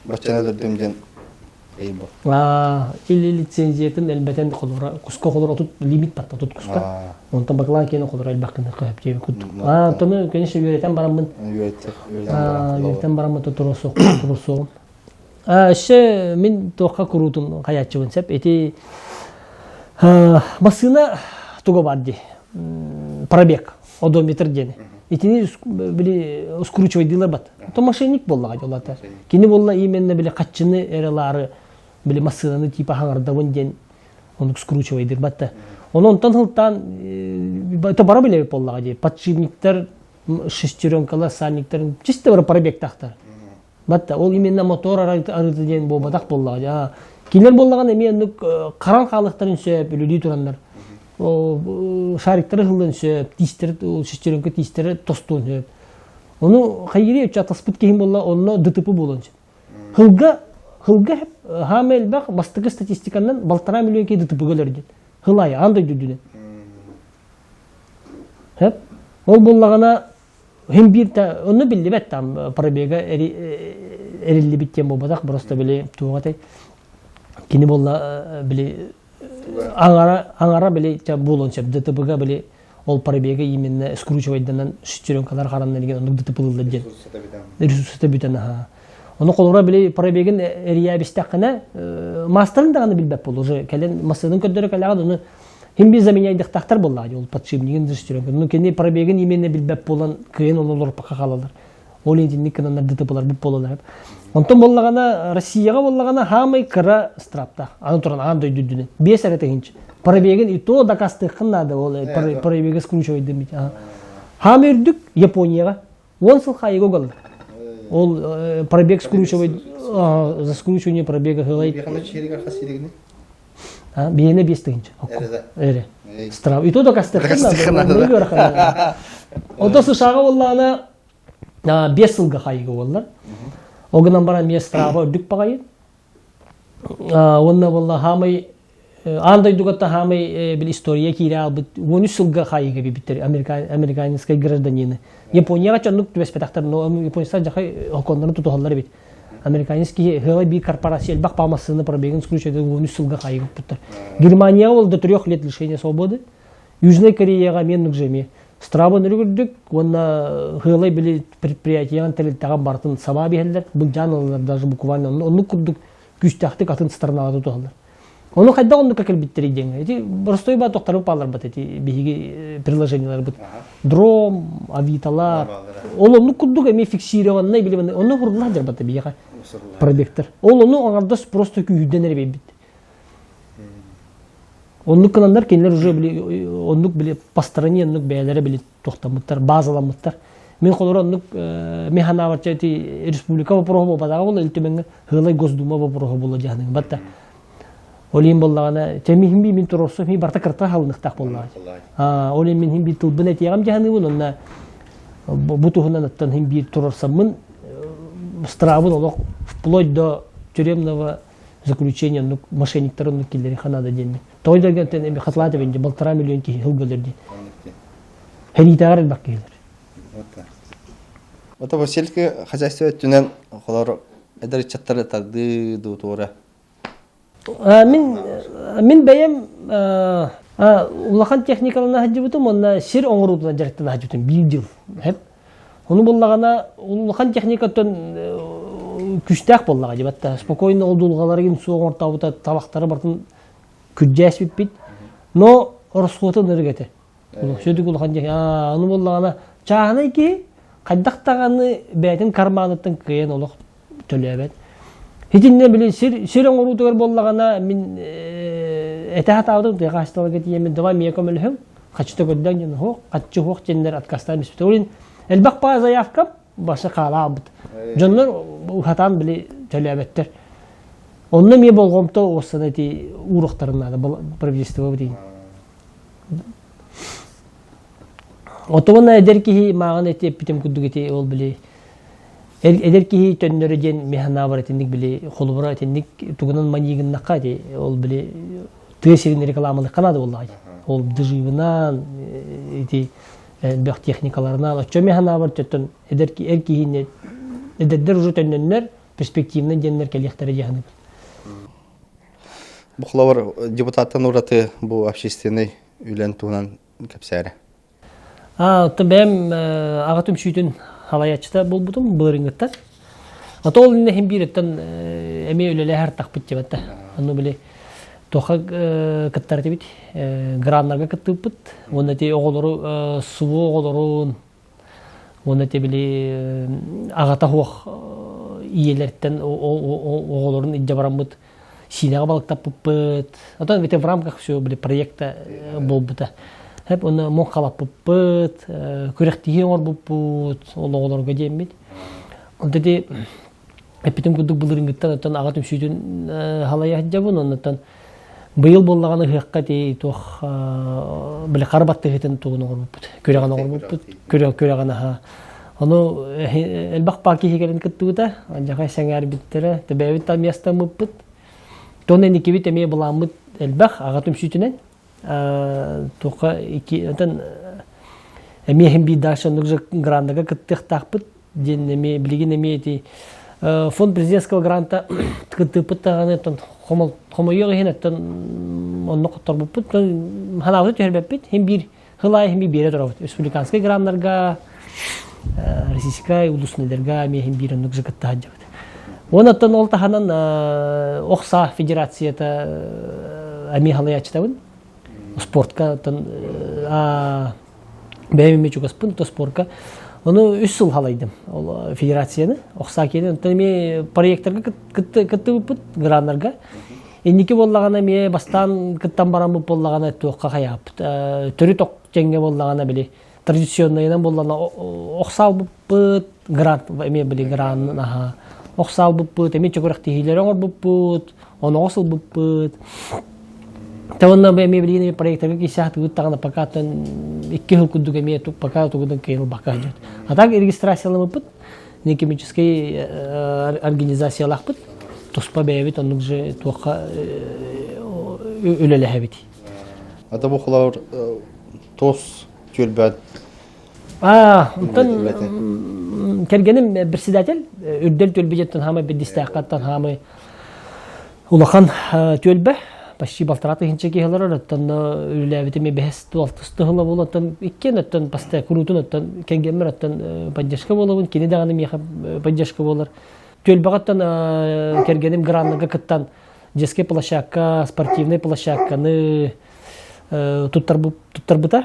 бачанадыр демден эйбо. Или лицензиятын элбетен колора куска колора тут лимит батта тут куска. Онта баклан кені колора элбакын кыйып жеп кут. Тону конечно үйрөтен барамын. Үйрөтен барамын турусу. Ше мен тоққа курутун каячыбын сеп эти басына туга бадди. Пробег одометр дени. Итини били скручивать дилер бат. То мошенник боллага жолата. Кини болла именно били каччыны эралары били масынаны типа хаңардабын ден onu скручивать дир батта. Онтон хылтан это бара биле боллага же. Подшипниктер, шестеренкалар, сальниктер чисто бір пробег тактар. Батта ол именно мотор арыды ден болбадак боллага. Кинер боллаган эме каран халыктарын сөп үлүдү турандар. Шариктер хылын сөп, тистер, шестеренка тистер тостун сөп. Onu hayri üç ataspıt kehin bolla onunla dıtıpı bulunca. Hılga hamel bak bastıkı statistikandan 1,5 milyon ki dıtıpı gölerdin. Hılaya anda düdüden. Hep o bollagana hem bir ta onu bildi bettam parabega erilli bitken bobadak просто bile tuğatay. Kini bolla bile angara bile bulunca dıtıpıga bile ол пробега именно скручивайданан шестеренкалар харанна деген ону дытып ылылды ден ресурсты бүтен оны колура биле пробегин эриябистакына мастерын даганы билбеп болду уже келен мастердын көддөрө калаган оны химби заменяйдык тактар болду ол подшипниген шестеренка ну кене пробегин именно билбеп болан кыйын олор пака калалар ол интинник канандар дытып болар буп болалар онтон боллагана Россияга боллагана хамай кыра страпта аны туран аны дойдудуне 5 аретегинчи пробегин и то докастыкын надо ол пробега скручивайды бит хамердүк Японияга 10 жыл хайго гол ол пробег скручивайды за скручивание пробега хылайт бияне 5 тегинчи эре страп и то докастыкын надо ото сушага боллагана 5 жылга хайго боллар огынан баран мен страва дүк багайын онна болла хамай андай дугатта хамай бил история кире албыт 13 жылга хайга биттер американский гражданины Японияга чонук түбеспетактар но японстар жакай окондорун тутухаллар бит американский хылай би корпорация бак памасыны пробегин скручивайды 13 жылга хайга биттер Германияга бол до 3 лет лишения свободы Южной Кореяга мен нукжеме Страбон үргүрдүк, онна хылай били предприятиян телеттаган бартын саба бихеллер, бул жанылар даже буквально onu курдук күчтактык атын старналады тухалар. Onu кайда onu какел биттери деңе. Эти простой ба токтарып алар бат эти биги приложениялар бут. Дром, авиталар. Ол onu курдук эми фиксированный билебен, onu курдулар дер бат бияга. Пробектор. Ол onu аңардас просто күйденер бит. Оннук кыландар кенлер уже били оннук били по стороне оннук бәяләре били тохтамыттар, базаламыттар. Мен колор оннук механаварчати республика вопросу бадага бол илтеменге хылай Госдума вопросу болла жаһаның батта. Олим боллагана темихим би мин туросу ми барта кырта халныктак болла. Олим мин хим би тулбын этягам жаһаны бу онна бутухунан аттан хим би туросамын стравын олок вплоть до тюремного заключения ну мошенниктарын киллери ханада денми. Тойдерген эми хатлаты бенде 1,5 миллион ки хылгылерди. Хенитагар баккелер. Вот это сельское хозяйство түнен холор эдер чаттары тагды ду тура. Мин бәем улахан техникаларына хаҗыбытым, онна сир оңрутуна жарыктан хаҗыбытым 1 жыл. Хеп. Оны боллагана улахан техникатын күчтәк боллага жибатта. Спокойно олдулгаларыгын суга ортабыта табактары бартын күджәс бит. Но расходы нергете. Сөдүк улахан жак. Аны боллагана чаганы ки кайдактаганы бәйтин карманытын кыйын олок төлөбөт. Хитинне биле сир оңрутугар боллагана мин этахат алдым дегасталга тиемен давай мне комелхем. Качты көддөн хо, каччы хок жендер откастан бисбитолин. Элбак па заявка башы калабыт. Жоннор хатан биле төлөбөттөр. Онны ме болгомто осыны ти уруктарына да правительство дейин. Отогона эдерки маган этеп битем күдүгети ол биле эдерки төннөрү ден механа бар этиндик биле холбура этиндик тугунан манигин накати ол биле тесерин рекламалык канады болду. Ол дыжыбынан эти бак техникаларынан очо механа бар төттөн эдерки эркине эдердер уже төннөр перспективный деннер келектери жаганы. Бу хловар депутаттан ураты бу общественный үйлен тугунан кепсәре. Табем агатым шүтүн халаячта болбутум бырыңгыттар. Атол инде хем биреттен эме өлеле һәр такпыт жебатта. Аны биле тоха кыттар дебит. Граннарга кыттыппыт. Онда те оголору суу оголорун. Онда те биле агата хуак иелерден оголорун идде барамбыт. Синага балыктаппыт. Атан бите в рамках всё биле проекта болбута. Hep onu monkalap buput, kürektiği var buput, oğullar gideyim bit. Onda de hep bitim kuduk bulurun gittan, ondan ağatım sütün halaya hacabın, ondan bu yıl bollağını hıkkati toh bile karbattı heten toğunu buput, küreğana buput, küreğana ha. Onu elbak paki hikalen kıttığı da, ancak ay senger bittere, tabi evit tam yastam buput. Tonen iki bit emeye bulamıt elbak ağatım sütünen. Тока iki atan эмехим би дашаннык же грантага кыттык такпыт ден эме билген эме эти фонд президентского гранта кыттыпыт таганы тон хомойог хенеттен онно коттор буппут ханавы тербеппит хем бир хылай ми бере торабыт. Республиканский граннарга, российская улуснелерга ми бирен нук жыкытта хаджабыт. Онаттан ол таханан Окса федерацията ами халаячтабын. Спортка тан бәйме чугаспын то спортка. Оны 3 жыл халайдым. Ол федерацияны Окса кені тан ми проекттарга кытты бупут граннарга. Энники боллагана ми бастан кыттан барам буп боллагана тоққа каяпт. Төрү ток жеңге боллагана били традиционныйдан боллагана Оксал бупут грант эме били грант аха. Оксал бупут эме чөгөрөк тихилер оңор бупут. Оны осыл бупут. Таванна эме били проекттарга кисахты уттагана пакатын 2 жыл күндүгө эме тук пока тугудан кейл бака жат. А так регистрациялы бупут. Некемический организациялахпыт. Тоспа бәйбит, онның же туаққа өлелі әбет. Ата бұқылар тос көлбәт. Кергенім бірседәтел, үрдел төлбе жеттен хамы, бірдістәқаттан хамы улақан төлбе. Почти балтыраты хинче кейхалар ұраттан өлелі әбетіме бәс туалтысты ғыла бол, аттан ikкен аттан баста күрутын аттан кенгемір аттан паддешка болуын, кені дағаны меха паддешка болар. Төлбағаттан кергенім граннага кыттан детский площадка, спортивный площадканы туттарбыта.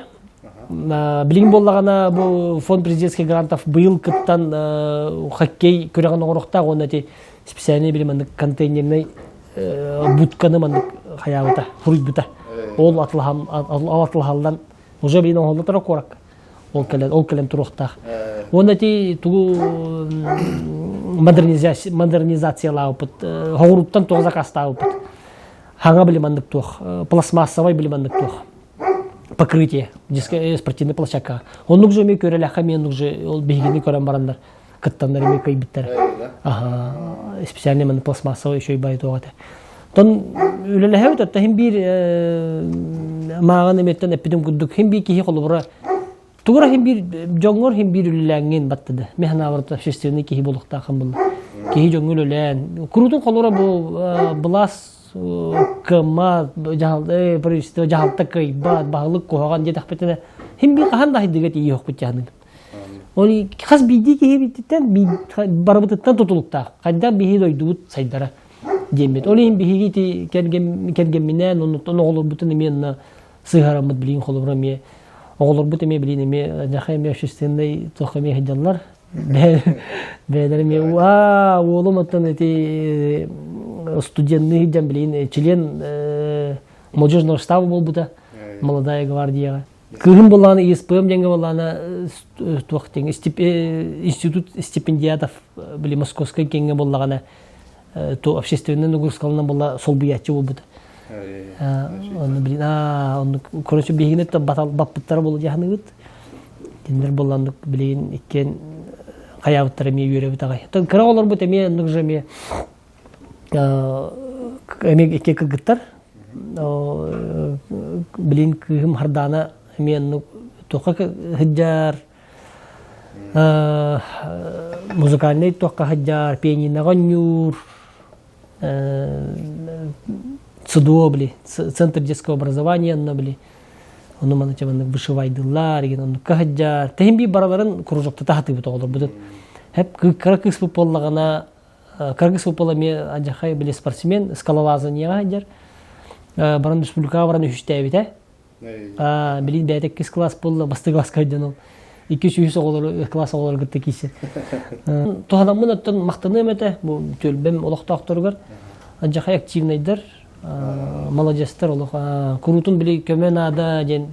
Билигин боллагана бу фонд президентский грантов быйыл кыттан хоккей көрөгөн оңорокта оны специальный билимандык контейнерный бутканы мандык хаябыта, фруйбыта. Ол атылхалдан уже билин оңолда тура корак. Ол келем туруктак. Оны тугу модернизациялау опыт, ғоруттан тоғыза қастау опыт. Хаңа білімандық тоқ, пластмассовай білімандық тоқ. Покрытие, спортивный площадка. Он нужно иметь көреләха, мен нужно бегini көрен барандар. Кыттандар иметь кайбиттер. Специальный маны пластмассовай еще и байт оғаты. Тон өлеләхе өтті, хем бір маған еметтен әппедім күддік, хем бір кейі қолы бұра. Тугра хем бир жоңгор хем бир үлләнгән баттыды. Мен авырта общественный кихи булыкта хам булды. Кихи жоңгол үлән. Крутун колора бу блас кама жаһалды присто жаһалта кай баглык коган жетак бетене. Хем бир каханда хидигет ий хок битәнен. Оли хас биди кихи биттен би барбыттан тутулукта. Кайда бихи дойдут сайдара. Демет. Оли хем бихи келген менен оны олор бутын мен сыгарамыт билин колора ме Оғылыр бұт еме білейін еме, жақай еме общественный тоқ еме хеджалар. Бәдер еме, олым аттан әте студентный хеджан білейін, член молодежного штаба бол бұта, молодая гвардияға. Күйім болағаны, ЕСПМ денгі болағаны тоқ денгі, институт стипендиатов, білей, московскай кенгі болағаны, общественный нагрузкалынан бола сол бұятчы бол бұта. Onu bilin, onu konuşup bihinet de bapıtlar bolu jahanı bit. Dinler bolandık bileyin ikken kayavıtları miye yöre bit ağay. Tan kıra olur bit emiye nıgıca miye emiye ikke kıgıtlar. Bileyin kıhım hardana emiye toqa hıccar. Muzikальный toqa hıccar, pianina ganyur. ЦДО, Центр детского образования, оны мана чабаны вышивайдылар, оны кахаджар. Тәхимби бараларын кружокта тахаты бұта олар бұдыт. Хәп кыргыз футболлагана, кыргыз футбола ме анжахай біле спортсмен, скалолазанияға хаджар. Баран республика баран үшті әбіт, Білін бәйтек кіз класс болла, басты класс кайдан ол. 2-3 класс олар күтті кейсі. Тухадамын өттін мақтаны әмәті, бұл төлбәм олықта ақтырғар. Анжахай активнайдар. Молодежьтер олох крутун били көмөнада ден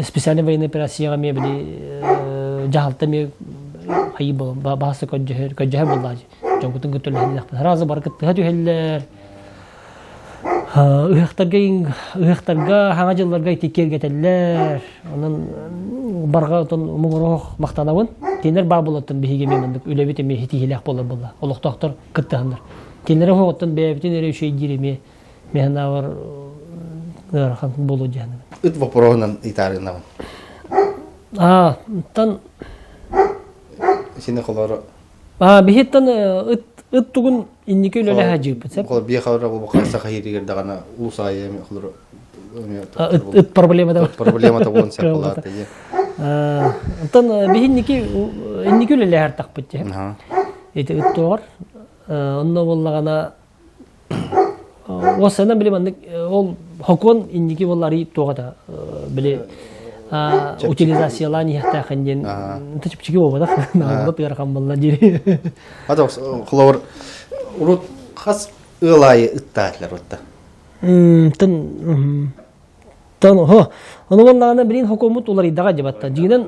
специальный военный операцияга ме били жаалта ме хайы бол басы көжөһөр боллажы жогутун көтөлөһүн разы бар кытты хеллер ыхтарга хаңа жылларга текергетеллер анын барга тон мугурох мактанабын тенер бар болотун бихиге мендик үлебите ме хитилек болор болла олоктоктор кыттыгандар Кенлері хоғыттан бәйбітен әрі үшей дереме мехна бар ғарқан болу жәні. Үт вопроғынан итарығынан? Тан... Сені қолары? Бейхеттен үт тұғын иннеке өлі әжіп. Қолар бей қауыра бұл қайса қайыр егерді ғана ұлыс айы қолары ыт проблема да. Проблема да болон сапалат ди. Антон бихинники инники үлеле хартак битте. Ага. Эти ыттор онно боллагана осана билемандык ол хокон инники боллари тогада биле утилизациялани хата ханден тачипчиги болбада наалып ярган болла жери. Ада хлор урут хас ылай ыттатлар отта. Тан ону боллагана билин хокомут улар идага жабатта. Жигинен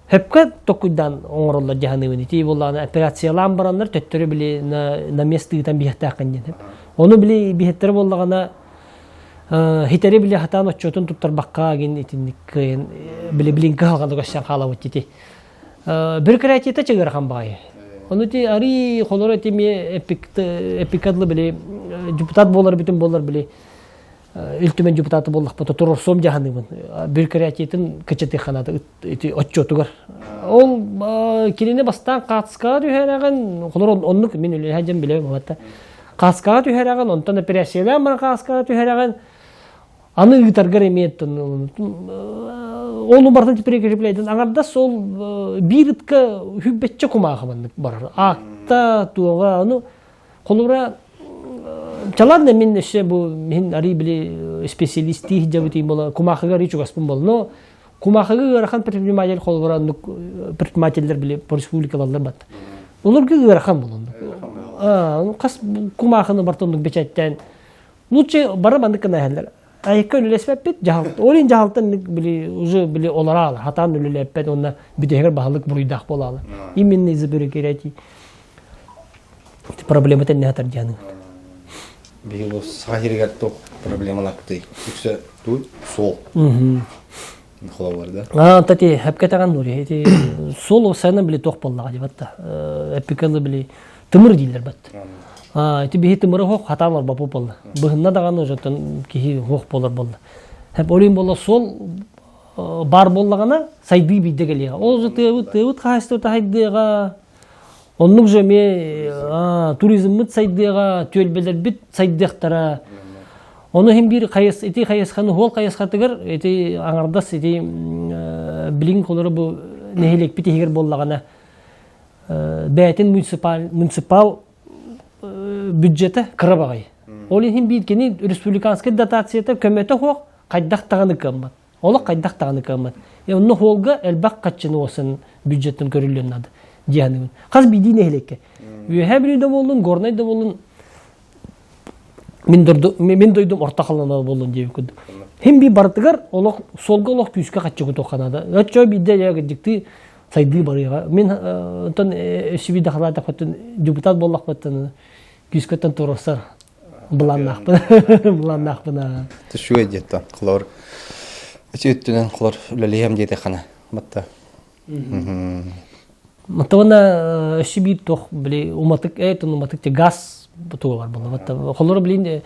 хепке токуйдан оңороллар жаһаныбын ити боллагана операциялар барандар төттөрү биле на местыгытан бихта ханден. Onu bile bir hettere bollagana hiteri bile hatan оччотун туттар бакка ген итинник bile bilin калганда гашан калабыт тити. Бир креативте чыгар хамбай. Onu ti ari холоро тиме эпикадлы биле депутат болар бүтүн болар биле илтимен депутаты боллак бата турор сом жаһаныбын. Бир креативтин кычыты ханаты ити оччотугар. Ол кирине бастан катыска дүйһәрәгән холоро оннук мен үле хаҗам биле бата. Каскага түһәрәгән, онтан операциялар бар каскага түһәрәгән. Аны гитаргар эметтен. Оны бартын прикреплейден. Аңарда сол биритка хүббетче кумагы бар. Акта туга аны колура чалан мен ше бу мен ари биле специалисти жабыти бола кумагыга ричу гаспын бол. Но кумагыга рахан предприниматель колура предпринимательлер биле республикалар бат. Оларга рахан болон. Кас кумахыны бартондук бечеттен лучше бара бандыкына хәлләр. Айка үлелеспәп бит жаһалт. Олин жаһалтын биле уже биле олара хатан үлелеппет онда битегер баһалык буйдак болалы. Именно из-за бюрократии. Это проблема тен хатар жаны. Бигел сахиргә топ проблемалар кытай. Үксә туй сол. Хловар да. Тати хәпкә таган нури. Эти сол саны биле ток боллага дибатта. Эпикалы биле тымыр дилер бат. Эти бихи тымыры хок хаталар бапу болду. Быһынна даган ожотон кихи хок болар болду. Хеп олин болла сол бар боллагана сайды бидде келега. Ол жытыбыт хасты тайдыга. Оннук жеме туризммыт сайдыга, төлбелер бит сайдыктара. Оны hem bir kayıs, eti kayıskanı hol kayıskatыгар, eti аңардас, eti bilin kolları bu nehelek biti higer bollagana бәйтін муниципал бюджеті кірі бағай. Ол hem bir keni республиканский дотацията көмөті хоқ қайдақтағаны көмбат. Олы қайдақтағаны көмбат. Оны холға әлбақ қатшыны осын бюджеттің көрілген ады. Қаз биди неheлекке. Үйе бірінде болын, горнайда болын. Мен дойдым орта қалана болын деп көдді. Hem bir бартыгар олық солға олық күйіске қатшығы тоқанады. Өтчөө бидде жегідікті сайды барыга. Мен тон шибиде халата хатын депутат боллак баттан күйіскеттен турасар. Буланнақпына. Түшү эдетта хлор. Өтүнөн хлор үлелем дейди хана. Батта. Матавана шибид тох биле уматык уматык газ бутуга бар болду. Батта хлор билин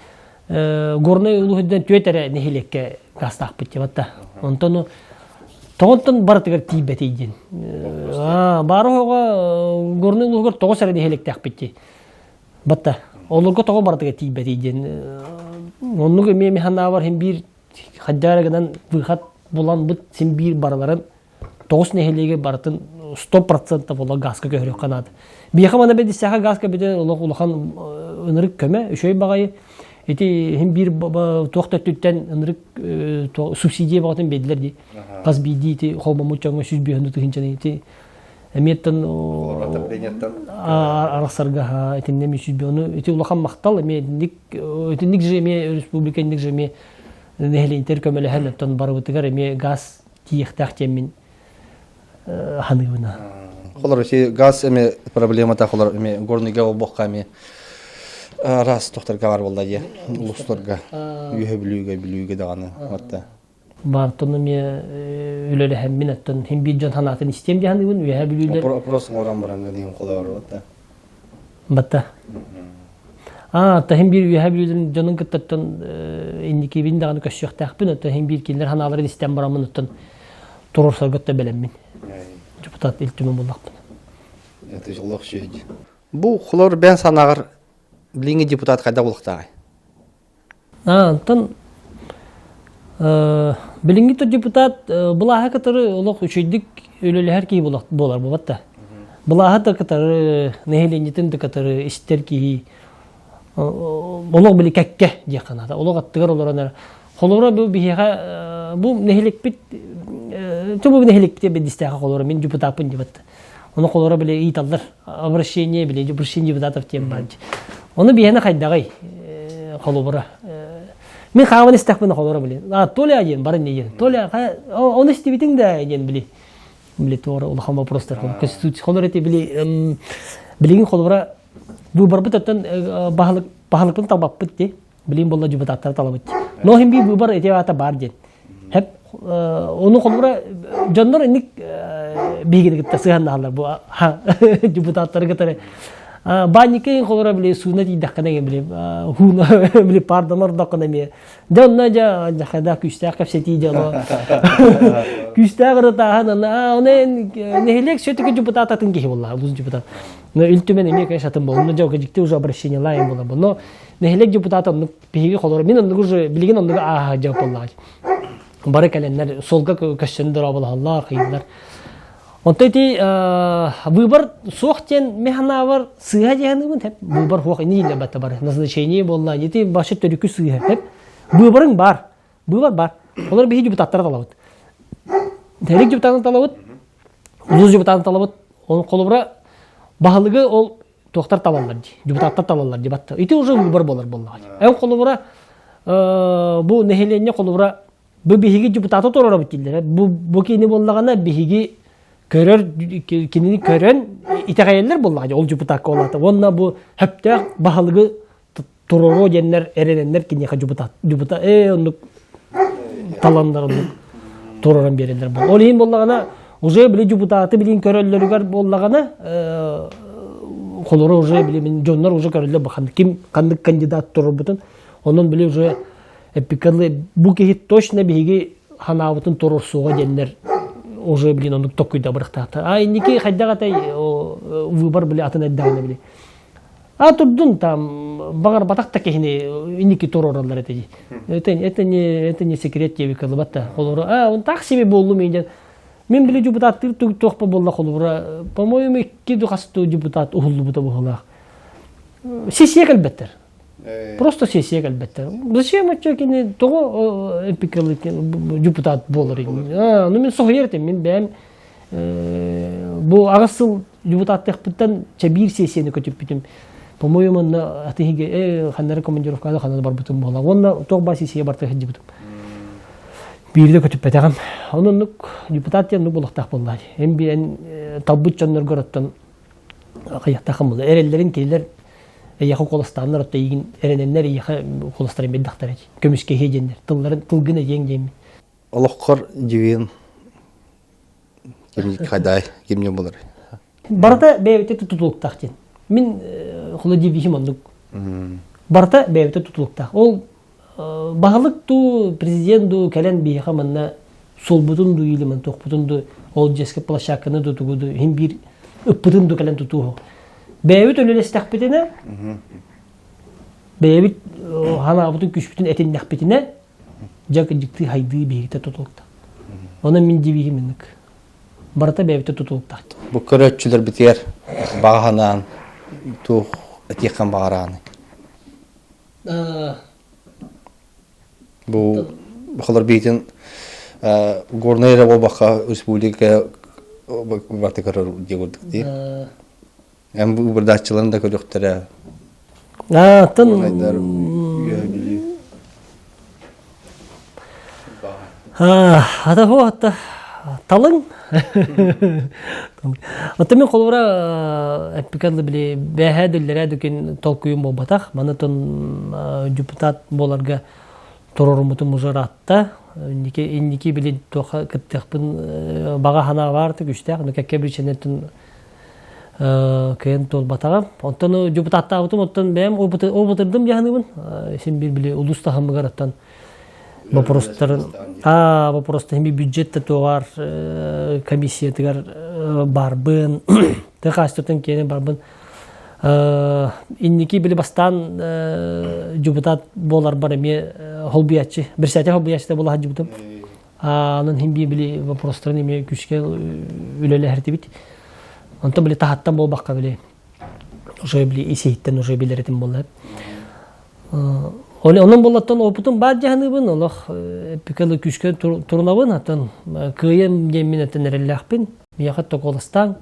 горный улуһудан төтөрө нехилекке газ тахпыт батта. Онтону Тоғыттан бартыгар тибетейден. Бары хоға горный улуғыр тоғы сәрі нехелек тәқпетті. Батта, оларға тоғы бартыгар тибет eyden. Оннуғы мемехана бар, hem bir хаджарыгынан вихат болан бұт сен bir бараларын тоғыз нехелеге бартын 100% бола газқа көхірек қанады. Бейхам ана бәді сәға газқа бәді ұлған ұнырық көмі, үшөй бағайы. Эти hem bir тоқта түттен ынырык субсидия бағатын беділер де. Қаз бейді еті қолмамы чаңға 100 бейхінді тұхынчаны еті. Әметтен арақсарға әтіннен 100 бейхіні. Еті ұлақан мақтал, әтінник жеме, республикандық жеме нәхелейінтер көмелі әттен бары бұтығар әме газ тиектәқтен ханығына. Қолар газ әме проблемата қолар әме горныйға болбоққа әме раз тоқтарға бар болды е, ұлыстарға үйе білуге дағаны атта. Бартыны мен өлелі әммен әттін, hem bir жан ханатын істем де ханығын, үйе білуілер. Просто оран баранға дейін қола бар атта. Батта. Hem bir үйе білуілерін жанын күттіттін, ендеке бейін дағаны көшіқ тәқпін, hem bir келдер ханаларын істем барамын ұттын, тұрырсар көтті бәлеммен. Депутат елтімен болақпын. Это жылық шүйеді. Бұл құлар бән санағыр Блинги депутат қайда болықтағай? Тон Билинги то депутат булаха катары олох үчөйдүк өлөлөр ки болар бабатта. Булаха да катары нехеленитин да катары истер ки олох били кекке дияқанада. Олох аттыгар олорона холора бу бихига бу нехелек бит тубу нехелек бит бедистага холора мен депутатпын дебатта. Оны холора били италдар обращение били обращение депутатов тем банч. Оны бихена хайдагай холора. Мен хаван истахпын холора били. Толя один барын не. Толя оны стебитин да один били. Били тора ол хама просто конституция холора те били билин холора выбор битаттан бахалыкпын табаппыт де. Билин болла депутаттар талабыт. Но хим би выбор этебата бар ден. Хеп onu kolura canlar indik bilgi gitti sığanlarlar bu депутаттар gitti. Banike kolura bile suyuna değil dakikada bile huna bile pardonlar dakikada bile. Canlar ja dakikada küste kapseti jalo. Küste kadar hanana onu nehelek şöyle депутататын ki vallahi bu депутат. Ne iltimen emek yaşatım bu. Onu jauh kecikti уже обращение lain bola. Bunu nehelek депутатın bilgi kolura min onu уже bilgin onu jauh vallahi. Бары кәленнәр солга көшсөндөр абылалар кыйлар. Онтайти выбор соқтен механавар сыга дегенмен хеп выбор хок ни иле бата бар. Назначение болла, ети башы төрүкү сыга хеп выборың бар. Выбор бар. Олар бихи депутаттар талабыт. Терек депутаттар талабыт. Улус депутаттар талабыт. Onun колубра баһалыгы ол тоқтар талалар ди. Депутаттар талалар ди батта. Ити уже выбор болар болла. Эн колубра бу нехеленне колубра bu bihigi депутаты торора битилдер. Bu kini bolлагана bihigi көрөр кинини көрөн итегейлер боллагы ол депутат олаты. Онна бу хепте баһалыгы тороро деннер эрененнер кини депутат. Депутат ону таландар торорон берендер бол. Ол эми боллагана уже биле депутаты билин көрөллөрүгөр боллагана колоро уже биле мен жоннор уже көрөлдөр бахан ким кандык кандидат торор бутун. Онун биле уже эпикалы бу кехит точно биги ханабытын торорсуга деннер уже блин он токуйда бырыктата. А ники хайдагатай выбор биле атын эддаганы биле. А турдун там багар батакта кехини ники тороралар этеди. Это не секрет тебе калбатта. Холора он так себе болду мен. Мен биле депутаттыр токпа болла холора. По-моему, киду хасту депутат уллу бута болла. Сессия калбеттер. Просто сессия калбеттер. Зачем очокини того эпикалы депутат болор. Ну мен сохертем мен бем бу агасыл депутат тахпыттан чабир сессияны көтүп битим. По-моему, на атыге ханнар командировкада ханар бар бутум бола. Онна тогба сессия бар тахып бутум. Бирде көтүп бетагам. Онун депутаттар ну болуктак болду. Эми бен табыт жоннор көрөттөн каяктакым болду. Эрелдерин келер яхы колостандар отта ийин эрененнер яхы колостарын беддактар эти. Көмүскө хежендер. Тылларын тылгына жеңдем. Аллахкар жибин кемник кайдай кемне болор. Барта бейбите тутулуктак ден. Мен холоди бихим ондук. Барта бейбите тутулуктак. Ол багылык ту президенту келен бийха манна солбутунду илиман токпутунду ол жеске площадканы тутугуду хим бир ыппытынду келен тутуу. Бейбит өлелестекпетине бейбит ханабутун күшбүтүн этиннекпетине жакыжыкты хайды бейбите тутулукта. Оны мен дибихи менник. Барта бейбите тутулукта. Бу көрөтчүлөр битер баганан ту этикан багараны. Бу холор бейтин горнайра болбакка республика бартыкар дегурдук ди. Эм бу бирдачыларын да көрөктөрө. Ата хо талын. Атымен колора эпикалы биле бэхэдүллерэ дүкен толкуюм болбатак. Манытын депутат боларга торорумутун мужаратта. Инники биле тоха кыттыкпын бага хана барды күчтак. Нөкекке бир ченеттин кайын толбатагам. Онтон депутатта утум оттон бем обутырдым яханыбын. Сен бир биле улуста хамыгараттан вопростарын вопросты хими бюджетте тоғар комиссия тигар барбын тыкастыртын кene барбын Инники били бастан жубутат болар бар эме холбиячы. Бир сәте холбиячы да була жубутам. Анын химби били вопростарын эме күчкө үлеле хертибит. Онтон били тахаттан болбакка били. Уже били исейттен уже билеретим болду. Onun bollatan oputun bad jahanыбын олох пикалы күчкө турнабын атын кыйым жеминеттен эреллахпин мияхат токоластан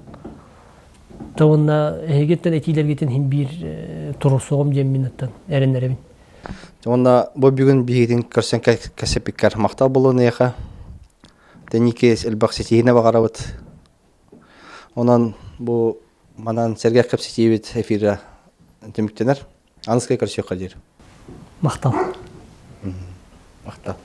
тавына эгеттен этилергетен хим бир турусугум жеминеттен эренеребин. Онда бу бүгүн бигин көрсөң касепиккер мактал болуну яха. Деникес элбаксетине багарабыт. Онан бу манан Сергей Капсетиевит эфирде демиктенер. Аныскай көрсөк кадир. Мактал. Мактал.